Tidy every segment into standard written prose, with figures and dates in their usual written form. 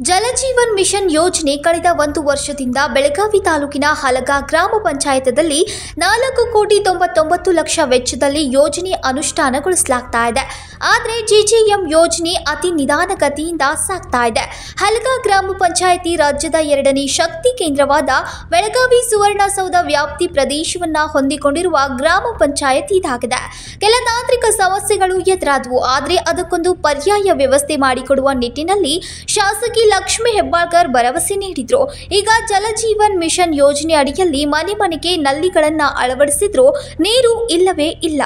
Jal Jeevan mission ಯೋಜನೆ ಕಳೆದ 1 ವರ್ಷದಿಂದ ಬೆಳಗಾವಿ ತಾಲೂಕಿನ ಹಲಗಾ ಗ್ರಾಮ ಪಂಚಾಯತದಲ್ಲಿ 4,99,00,000 ವೆಚ್ಚದಲ್ಲಿ ಯೋಜನೆ ಅನುಷ್ಠಾನಗೊಳಿಸಲಾಗ್ತಾ ಇದೆ. ಆದರೆ ಜಿಜಿಎಂ ಯೋಜನೆ ಅತಿ ನಿಧಾನಗತಿಯಿಂದ ಸಾಗ್ತಾ ಇದೆ. ಹಲಗಾ ಗ್ರಾಮ ಪಂಚಾಯಿತಿ ರಾಜ್ಯದ 2ನೇ ಶಕ್ತಿ ಕೇಂದ್ರವಾದ ಬೆಳಗಾವಿ ಸುವರ್ಣಸೌಧ ವ್ಯಾಪ್ತಿ ಪ್ರದೇಶವನ್ನ ಹೊಂದಿಕೊಂಡಿರುವ ಗ್ರಾಮ ಪಂಚಾಯತಿ ಇದಾಗಿದೆ. ಕೆಲ ತಾಂತ್ರಿಕ ಸಮಸ್ಯೆಗಳು ಎದುರಾದವು. ಆದರೆ ಅದಕ್ಕೊಂದು ಪರ್ಯಾಯ ವ್ಯವಸ್ಥೆ ಮಾಡಿಕೊಡುವ ನಿಟ್ಟಿನಲ್ಲಿ ಶಾಸಕಿ ಲಕ್ಷ್ಮಿ ಹೆಬ್ಬಾಳ್ಕರ್ ಭರವಸೆ ನೀಡಿದ್ರು. ಈಗ ಜಲಜೀವನ್ ಮಿಷನ್ ಯೋಜನೆ ಅಡಿಯಲ್ಲಿ ಮನೆ ಮನೆಗೆ ನಲ್ಲಿಗಳನ್ನು ಅಳವಡಿಸಿದ್ರು ನೀರು ಇಲ್ಲವೇ ಇಲ್ಲ.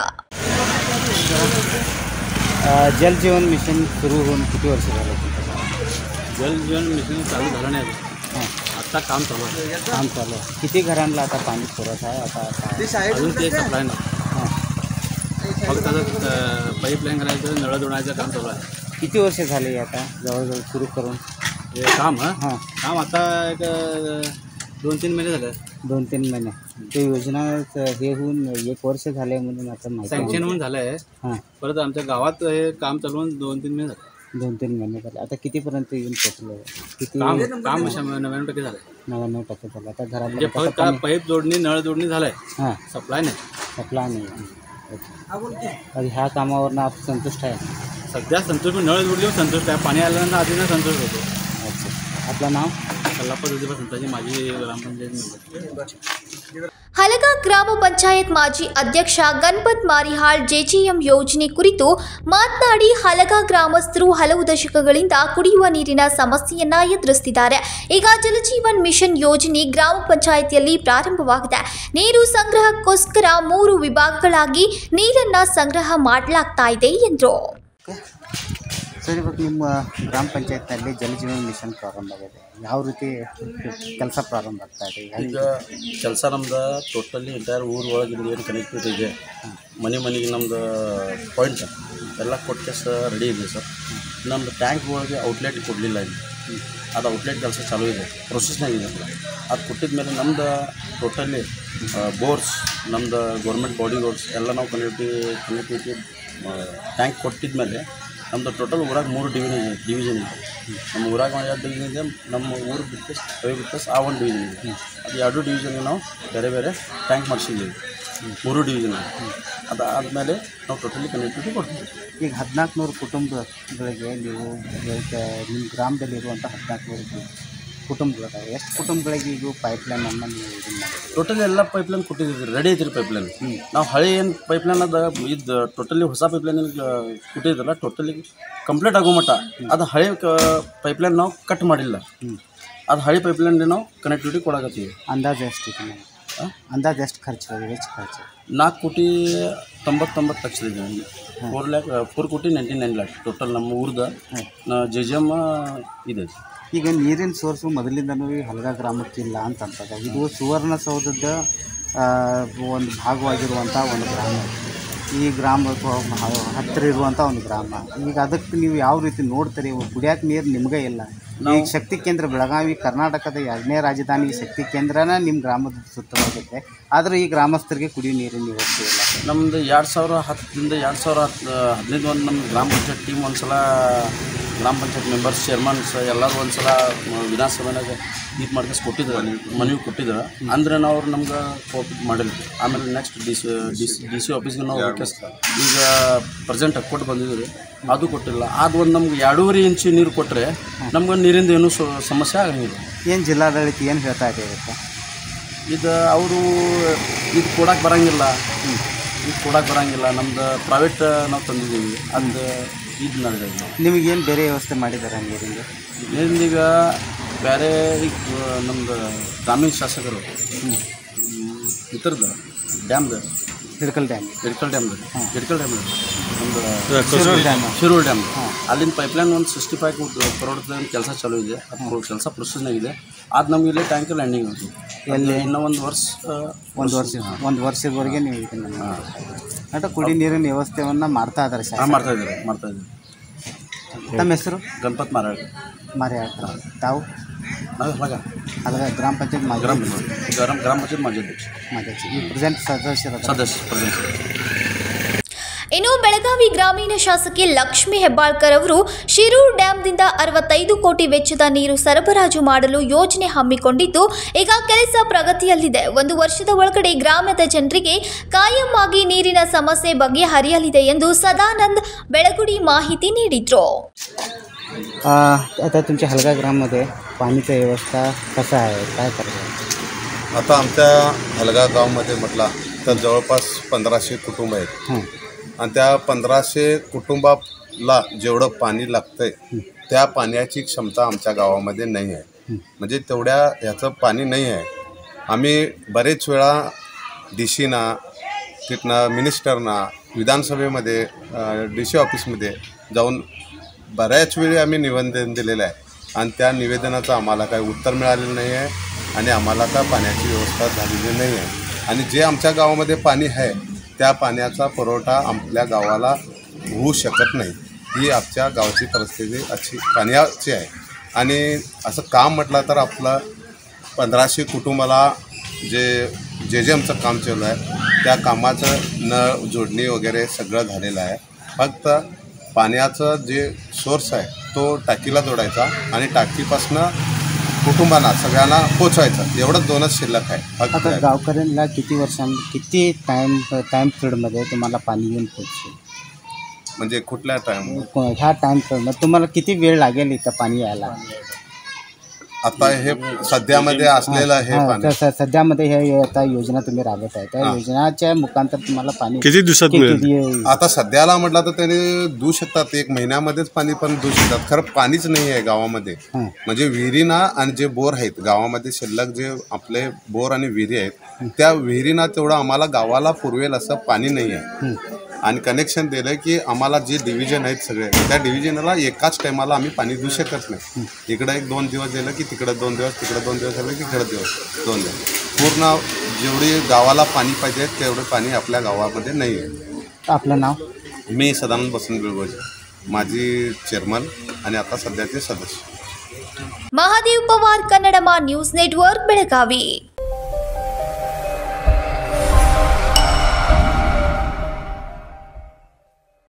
जल जीवन मिशन सुरू होऊन किती वर्ष झाले? जल जीवन मिशन चालू झालं नाही आता काम चालू आहे. किती घरांना आता पाणी पुरवठा आहे? आता अजून ते सप्लाय नाही. फक्त आता पाईपलाईन करायचं, नळ जोडायचं काम चालू आहे. किती वर्ष झाले आता जवळजवळ सुरू करून हे काम काम आता एक 2-3 महिने झाले. 2-3 महिने ते योजना हे होऊन 1 वर्ष झाले म्हणून आता सँक्शन होऊन झालं आहे. परत आमच्या गावात हे काम चालू होऊन 2-3 महिने झाले. 2-3 महिने झाले. आता कितीपर्यंत येऊन पोचलं? किती काम 99% झालं. 99% झालं. आता म्हणजे फक्त पाईप जोडणी, नळ जोडणी झालं आहे. सप्लाय नाही. सप्लाय नाही. आणि ह्या कामावरनं आपण संतुष्ट आहे? सध्या संतुष्ट. नळ जोडली संतुष्ट आहे. पाणी आल्यानंतर आधी संतुष्ट होतो. अच्छा. आपलं नाव? कल्लाप्पा ज्योतिबा संताजी, माजी ग्रामपंचायत. ಹಲಗಾ ಗ್ರಾಮ ಪಂಚಾಯತ್ ಮಾಜಿ ಅಧ್ಯಕ್ಷ ಗಣಪತ್ ಮಾರಿಹಾಳ್ ಜೆಜಿಎಂ ಯೋಜನೆ ಕುರಿತು ಮಾತನಾಡಿ, ಹಲಗಾ ಗ್ರಾಮಸ್ಥರು ಹಲವು ದಶಕಗಳಿಂದ ಕುಡಿಯುವ ನೀರಿನ ಸಮಸ್ಯೆಯನ್ನ ಎದುರಿಸುತ್ತಿದ್ದಾರೆ. ಈಗ ಜಲಜೀವನ್ ಮಿಷನ್ ಯೋಜನೆ ಗ್ರಾಮ ಪಂಚಾಯಿತಿಯಲ್ಲಿ ಪ್ರಾರಂಭವಾಗಿದೆ. ನೀರು ಸಂಗ್ರಹಕ್ಕೋಸ್ಕರ 3 ವಿಭಾಗಗಳಾಗಿ ನೀರನ್ನ ಸಂಗ್ರಹ ಮಾಡಲಾಗ್ತಾ ಇದೆ ಎಂದರು. ಸರ್, ಇವಾಗ ನಿಮ್ಮ ಗ್ರಾಮ ಪಂಚಾಯತ್ನಲ್ಲಿ ಜಲಜೀವನ್ ಮಿಷನ್ ಪ್ರಾರಂಭ ಆಗಿದೆ. ಯಾವ ರೀತಿ ಕೆಲಸ ಪ್ರಾರಂಭ ಆಗ್ತಾ ಇದೆ? ಈಗ ಕೆಲಸ ನಮ್ದು ಟೋಟಲಿ ಎಂಟೈರ್ ಊರು ಒಳಗಿಂದ ಏನು ಕನೆಕ್ಟಿವಿಟಿ ಇದೆ, ಮನೆ ಮನೆಗೆ ನಮ್ದು ಪಾಯಿಂಟ್ ಎಲ್ಲ ಕೊಟ್ಟು ರೆಡಿ ಇದೆ ಸರ್. ನಮ್ಮದು ಟ್ಯಾಂಕ್ ಒಳಗೆ ಔಟ್ಲೆಟ್ ಕೊಡಲಿಲ್ಲ. ಇಲ್ಲಿ ಅದು ಔಟ್ಲೆಟ್ ಕೆಲಸ ಚಾಲೂ ಇದೆ, ಪ್ರೊಸೆಸ್ನಾಗಿದೆ ಸರ್. ಅದು ಕೊಟ್ಟಿದ ಮೇಲೆ ನಮ್ದು ಟೋಟಲಿ ಬೋರ್ಸ್, ನಮ್ದು ಗೌರ್ಮೆಂಟ್ ಬಾಡಿ ಬೋರ್ಸ್ ಎಲ್ಲ ನಾವು ಕನೆಕ್ಟಿವಿಟಿ ಟ್ಯಾಂಕ್ ಕೊಟ್ಟಿದ ಮೇಲೆ ನಮ್ಮದು ಟೋಟಲ್ ಊರಾಗ 3 ಡಿವಿಷನ್ ಇದೆ. ನಮ್ಮ ಊರಾಗ 2 ಡಿವಿಷನ್ ಇದೆ. ನಮ್ಮ ಊರು ಬಿಟ್ಟು ಆ 1 ಡಿವಿಷನ್ ಇದೆ. ಅದು 2 ಡಿವಿಷನ್ಗೆ ನಾವು ಬೇರೆ ಬೇರೆ ಟ್ಯಾಂಕ್ ಮಾಡಿಸಿದ್ದೀವಿ. 3 ಡಿವಿಷನ್ ಅದಾದಮೇಲೆ ನಾವು ಟೋಟಲಿ ಕನೆಕ್ಟಿವಿಟಿ ಕೊಡ್ತೀವಿ. ಈಗ 1400 ಕುಟುಂಬಗಳಿಗೆ ನೀವು ನಿಮ್ಮ ಗ್ರಾಮದಲ್ಲಿರುವಂಥ 1400 ಕುಟುಂಬಗಳಿವೆ. ಎಷ್ಟು ಕುಟುಂಬಗಳಿಗೆ ಈಗ ಪೈಪ್ಲೈನನ್ನು ನೀವು ಇದನ್ನು ಮಾಡಿದ್ದೀವಿ? ಟೋಟಲಿ ಎಲ್ಲ ಪೈಪ್ಲೈನ್ ಕೊಟ್ಟಿದ್ದೀವಿ, ರೆಡಿ ಐತ್ರಿ ಪೈಪ್ಲೈನ್. ನಾವು ಹಳೆ ಏನು ಪೈಪ್ಲೈನ್ ಅದು ಇದು ಟೋಟಲಿ ಹೊಸ ಪೈಪ್ಲೈನ್ ಕೊಟ್ಟಿದ್ದಲ್ಲ, ಟೋಟಲಿ ಕಂಪ್ಲೀಟ್ ಆಗೋ ಮಟ್ಟ ಅದು ಹಳೆ ಪೈಪ್ಲೈನ್ ನಾವು ಕಟ್ ಮಾಡಿಲ್ಲ. ಅದು ಹಳೆ ಪೈಪ್ಲೈನ್ ನಾವು ಕನೆಕ್ಟಿವಿಟಿ ಕೊಡಾಕತ್ತೀವಿ. ಅಂದಾಜು ಎಷ್ಟು ಇದೆ? ಅಂದಾಜು ಎಷ್ಟು ಖರ್ಚು ಆಗಿದೆ? ಎಷ್ಟು ಖರ್ಚು? 4,99,00,000 ಇದೆ. 4,99,00,000 ಟೋಟಲ್ ನಮ್ಮ ಊರ್ದ ಜೆಜಿಎಮ್ ಇದೆ. ಈಗ ನೀರಿನ ಸೋರ್ಸು ಮೊದಲಿಂದನೂ ಈ ಹಲಗಾ ಗ್ರಾಮಕ್ಕಿಲ್ಲ ಅಂತಂತದ. ಇದು ಸುವರ್ಣಸೌಧದ ಒಂದು ಭಾಗವಾಗಿರುವಂಥ ಒಂದು ಗ್ರಾಮ. ಈ ಗ್ರಾಮ ಹತ್ತಿರ ಇರುವಂಥ ಒಂದು ಗ್ರಾಮ. ಈಗ ಅದಕ್ಕೆ ನೀವು ಯಾವ ರೀತಿ ನೋಡ್ತೀರಿ? ಕುಡಿಯೋಕೆ ನೀರು ನಿಮಗೇ ಇಲ್ಲ. ಈಗ ಶಕ್ತಿ ಕೇಂದ್ರ ಬೆಳಗಾವಿ ಕರ್ನಾಟಕದ 2ನೇ ರಾಜಧಾನಿ ಶಕ್ತಿ ಕೇಂದ್ರನ ನಿಮ್ಮ ಗ್ರಾಮದ ಸುತ್ತಲಾಗುತ್ತೆ. ಆದರೆ ಈ ಗ್ರಾಮಸ್ಥರಿಗೆ ಕುಡಿಯೋ ನೀರಿನ ವ್ಯವಸ್ಥೆ ಇಲ್ಲ. ನಮ್ಮದು 2010ರಿಂದ 2015 ಒಂದು ನಮ್ಮ ಗ್ರಾಮ ಪಂಚಾಯತ್ ಟೀಮ್ ಒಂದು ಸಲ ಗ್ರಾಮ ಪಂಚಾಯತ್ ಮೆಂಬರ್ಸ್, ಚೇರ್ಮನ್ಸ್ ಎಲ್ಲರೂ ಒಂದು ಸಲ ವಿಧಾನಸಭೆನಾಗ ಇದು ಮಾಡ್ಕೊಂಡು ಕೊಟ್ಟಿದ್ರು, ಮನವಿ ಕೊಟ್ಟಿದ್ರು. ಅಂದರೆ ನಾವು ಅವ್ರು ನಮ್ಗೆ ಕೋಆಪರೇಟ್ ಮಾಡಿಲ್ಲ. ಆಮೇಲೆ ನೆಕ್ಸ್ಟ್ ಡಿ ಸಿ ಆಫೀಸ್ಗೆ ನಾವು ಈಗ ಪ್ರೆಸೆಂಟ್ ಕೊಟ್ಟು ಬಂದಿದ್ದೀವಿ, ಅದು ಕೊಟ್ಟಿಲ್ಲ. ಅದು ಒಂದು ನಮ್ಗೆ 2.5 ಇಂಚು ನೀರು ಕೊಟ್ಟರೆ ನಮ್ಗೆ ನೀರಿಂದ ಏನೂ ಸಮಸ್ಯೆ ಆಗಂಗಿಲ್ಲ. ಏನು ಜಿಲ್ಲಾಡಳಿತ ಏನು ಹೇಳ್ತಾ ಇದೆ? ಇದು ಅವರು ಇದು ಕೊಡೋಕೆ ಬರೋಂಗಿಲ್ಲ, ನಮ್ದು ಪ್ರೈವೇಟ್ ನಾವು ತಂದಿದ್ದೀವಿ. ಅದು ಇದು ನಡೆದಿದೆ. ನಿಮಗೇನು ಬೇರೆ ವ್ಯವಸ್ಥೆ ಮಾಡಿದ್ದಾರೆ ನೀರಿಂದ? ಈಗ ಬೇರೆ ಈಗ ನಮ್ಮದು ಗ್ರಾಮೀಣ ಶಾಸಕರು ಇತರದ್ದು ಡ್ಯಾಮ್ದು ಹಿಡ್ಕಲ್ ಡ್ಯಾಮ್ ನಮ್ಮದು ಶಿರೂರು ಡ್ಯಾಮ್ ಅಲ್ಲಿಂದ ಪೈಪ್ಲೈನ್ ಒಂದು 65 crore ಕೆಲಸ ಚಾಲೂ ಇದೆ. ಅದು ಕೆಲಸ ಪ್ರೊಸೆಸ್ನಾಗಿದೆ. ಅದು ನಮ್ಗೆ ಇಲ್ಲೇ ಟ್ಯಾಂಕ್ ಲ್ಯಾಂಡಿಂಗ್ ಆಗುತ್ತೆ. ಎಲ್ಲಿ ಇನ್ನೂ ಒಂದು ವರ್ಷದವರೆಗೆ ನೀವು ಇದನ್ನು ಅಂದರೆ ಕುಡಿ ನೀರಿನ ವ್ಯವಸ್ಥೆಯನ್ನು ಮಾಡ್ತಾ ಇದ್ದಾರೆ. ಮಾಡ್ತಾ ಇದ್ದೀವಿ. ತಮ್ಮ ಹೆಸರು? ಗಣಪತ್ ಮಾರಿಹಾಳ್. ತಾವು? ನಾವು ಹಲಗಾ ಗ್ರಾಮ ಪಂಚಾಯತ್ ಗ್ರಾಮ ಪಂಚಾಯತ್ ಮಾಜಿ ಅಧ್ಯಕ್ಷ. ಈ ಪ್ರೆಸೆಂಟ್ ಸದಸ್ಯರು? ಪ್ರೆಸೆಂಟ್. ಇನ್ನು ಬೆಳಗಾವಿ ಗ್ರಾಮೀಣ ಶಾಸಕಿ ಲಕ್ಷ್ಮಿ ಹೆಬ್ಬಾಳ್ಕರ್ ಅವರು ಶಿರೂರು ಡ್ಯಾಂದಿಂದ 65 ಕೋಟಿ ವೆಚ್ಚದ ನೀರು ಸರಬರಾಜು ಮಾಡಲು ಯೋಜನೆ ಹಮ್ಮಿಕೊಂಡಿದ್ದು ಈಗ ಕೆಲಸ ಪ್ರಗತಿಯಲ್ಲಿದೆ. 1 ವರ್ಷದ ಒಳಗಡೆ ಗ್ರಾಮದ ಜನರಿಗೆ ಕಾಯಂ ಆಗಿ ನೀರಿನ ಸಮಸ್ಯೆ ಬಗೆಹರಿಯಲಿದೆ ಎಂದು सदानंद बेळगुडी माहिती ನೀಡಿದರು. आता तुमच्या हलगा ग्राममध्ये पाणीची व्यवस्था कसं आहे, काय करतो? आता आमच्या हलगा गावामध्ये म्हटला तर जवळपास 1500 कुटुंब आहेत आणि त्या 1500 कुटुंबाला जेवढं पाणी लागतंय त्या पाण्याची क्षमता आमच्या गावामध्ये नाही आहे. म्हणजे तेवढ्या ह्याचं पाणी नाही आहे. आम्ही बरेच वेळा DC-ना तिथनं मिनिस्टरना विधानसभेमध्ये DC ऑफिसमध्ये जाऊन बऱ्याच वेळी आम्ही निवेदन दिलेलं आहे आणि त्या निवेदनाचं आम्हाला काही उत्तर मिळालेलं नाही आहे आणि आम्हाला त्या पाण्याची व्यवस्था झालेली नाही आहे. आणि जे आमच्या गावामध्ये पाणी आहे त्या पाण्याचा पुरवठा आपल्या गावाला होऊ शकत नाही. ही आमच्या गावाची परिस्थिती अशी पाण्याची आहे. आणि असं काम म्हटलं तर आपलं 1500 कुटुंबाला जे आमचं काम चालू आहे त्या कामाचं नळ जोडणी वगैरे सगळं झालेलं आहे. फक्त पाण्याचं जे सोर्स आहे तो टाकीला जोडायचा आणि टाकीपासनं कुटुंबांना सगळ्यांना पोचवायचं, एवढंच 2च शिल्लक आहे. आता गावकऱ्यांना किती टाईम पिरियडमध्ये तुम्हाला पाणी येऊन पोचते? म्हणजे कुठल्या टाईम ह्या टाईम पिरियडमध्ये तुम्हाला किती वेळ लागेल इथं पाणी यायला? आता हे सध्यामध्ये असलेलं हे पाणी सध्यामध्ये हे आता योजना तुम्ही राबवत आहे त्या योजनाच्या मुखांतर तुम्हाला पाणी किती दिवसात मिळेल? आता सध्याला म्हटलं तर त्याने देऊ शकतात, 1 महिन्यामध्येच पाणी पण देऊ शकतात. खरं पाणीच नाही आहे गावामध्ये. म्हणजे विहिरीना आणि जे बोर आहेत गावामध्ये शिल्लक जे आपले बोर आणि विहिरी आहेत त्या विहिरीना तेवढं आम्हाला गावाला पुरवेल असं पाणी नाही आहे. आणि कनेक्शन दिलं की आम्हाला जे डिव्हिजन आहेत सगळे त्या डिव्हिजनला एकाच टायमाला आम्ही पाणी देऊ शकत नाही. इकडं 1-2 दिवस दिलं की तिकडं 2 दिवस, तिकडं 2 दिवस झालं की इकडं 2 दिवस. पूर्ण जेवढी गावाला पाणी पाहिजे तेवढं पाणी आपल्या गावामध्ये नाही आहे. आपलं नाव? मी सदानंद बसंत बेळगोळे, माजी चेअरमन आणि आता सध्याचे सदस्य. महादेव पवार, कन्नडमा न्यूज नेटवर्क, बेळगावी.